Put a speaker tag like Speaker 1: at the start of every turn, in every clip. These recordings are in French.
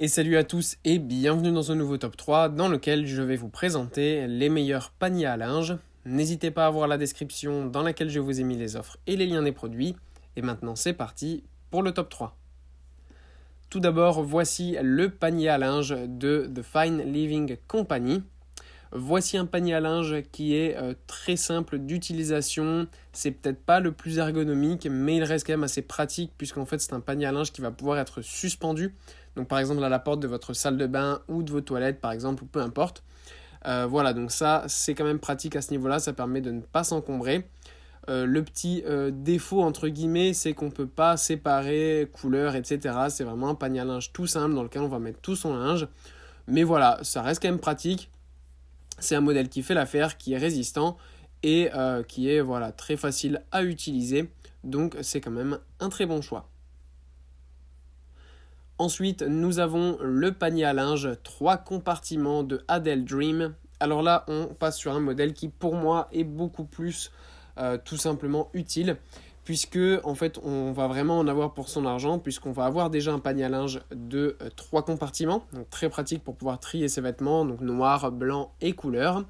Speaker 1: Et salut à tous et bienvenue dans ce nouveau top 3 dans lequel je vais vous présenter les meilleurs paniers à linge. N'hésitez pas à voir la description dans laquelle je vous ai mis les offres et les liens des produits. Et maintenant c'est parti pour le top 3. Tout d'abord, voici le panier à linge de The Fine Living Company. Voici un panier à linge qui est très simple d'utilisation. C'est peut-être pas le plus ergonomique, mais il reste quand même assez pratique puisqu'en fait c'est un panier à linge qui va pouvoir être suspendu. Donc par exemple à la porte de votre salle de bain ou de vos toilettes par exemple, ou peu importe. Voilà, donc ça c'est quand même pratique à ce niveau-là, ça permet de ne pas s'encombrer. Le petit défaut entre guillemets, c'est qu'on ne peut pas séparer couleurs, etc. C'est vraiment un panier à linge tout simple dans lequel on va mettre tout son linge. Mais voilà, ça reste quand même pratique. C'est un modèle qui fait l'affaire, qui est résistant et qui est voilà, très facile à utiliser. Donc c'est quand même un très bon choix. Ensuite, nous avons le panier à linge 3 compartiments de Adele Dream. Alors là, on passe sur un modèle qui pour moi est beaucoup plus tout simplement utile, puisque en fait on va vraiment en avoir pour son argent, puisqu'on va avoir déjà un panier à linge de 3 compartiments, donc très pratique pour pouvoir trier ses vêtements, donc noir, blanc et couleur.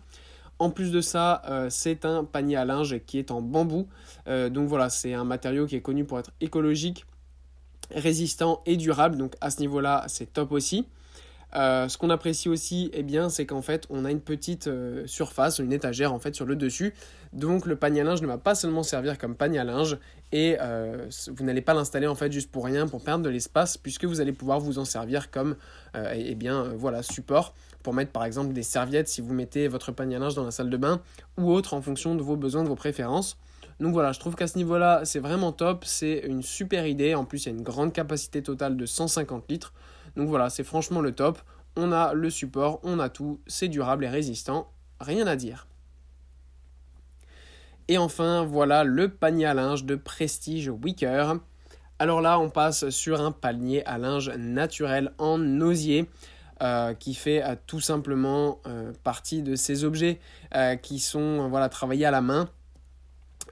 Speaker 1: En plus de ça, c'est un panier à linge qui est en bambou, donc voilà, c'est un matériau qui est connu pour être écologique, résistant et durable, donc à ce niveau-là, c'est top aussi. Ce qu'on apprécie aussi, c'est qu'en fait, on a une petite surface, une étagère en fait sur le dessus. Donc le panier à linge ne va pas seulement servir comme panier à linge et vous n'allez pas l'installer en fait juste pour rien, pour perdre de l'espace, puisque vous allez pouvoir vous en servir comme support pour mettre par exemple des serviettes si vous mettez votre panier à linge dans la salle de bain ou autre en fonction de vos besoins, de vos préférences. Donc voilà, je trouve qu'à ce niveau-là, c'est vraiment top, c'est une super idée. En plus, il y a une grande capacité totale de 150 litres. Donc voilà, c'est franchement le top. On a le support, on a tout, c'est durable et résistant, rien à dire. Et enfin, voilà le panier à linge de Prestige Wicker. Alors là, on passe sur un panier à linge naturel en osier. Qui fait tout simplement partie de ces objets qui sont travaillés à la main.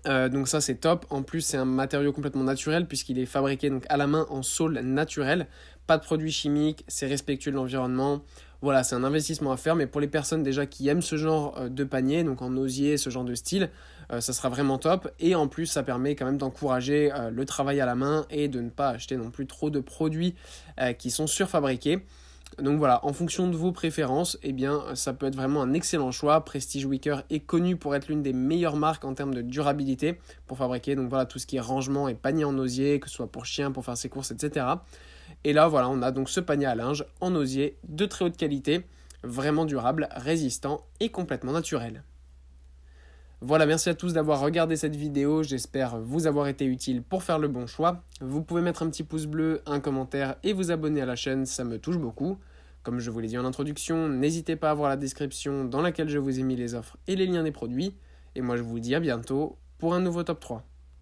Speaker 1: Donc ça c'est top, en plus c'est un matériau complètement naturel puisqu'il est fabriqué donc à la main en saule naturelle, pas de produits chimiques, c'est respectueux de l'environnement, voilà c'est un investissement à faire, mais pour les personnes déjà qui aiment ce genre de panier, donc en osier, ce genre de style, ça sera vraiment top, et en plus ça permet quand même d'encourager le travail à la main et de ne pas acheter non plus trop de produits qui sont surfabriqués. Donc voilà, en fonction de vos préférences, ça peut être vraiment un excellent choix. Prestige Wicker est connu pour être l'une des meilleures marques en termes de durabilité pour fabriquer tout ce qui est rangement et panier en osier, que ce soit pour chiens, pour faire ses courses, etc. Et là, voilà, on a donc ce panier à linge en osier de très haute qualité, vraiment durable, résistant et complètement naturel. Voilà, merci à tous d'avoir regardé cette vidéo, j'espère vous avoir été utile pour faire le bon choix. Vous pouvez mettre un petit pouce bleu, un commentaire et vous abonner à la chaîne, ça me touche beaucoup. Comme je vous l'ai dit en introduction, n'hésitez pas à voir la description dans laquelle je vous ai mis les offres et les liens des produits. Et moi je vous dis à bientôt pour un nouveau top 3.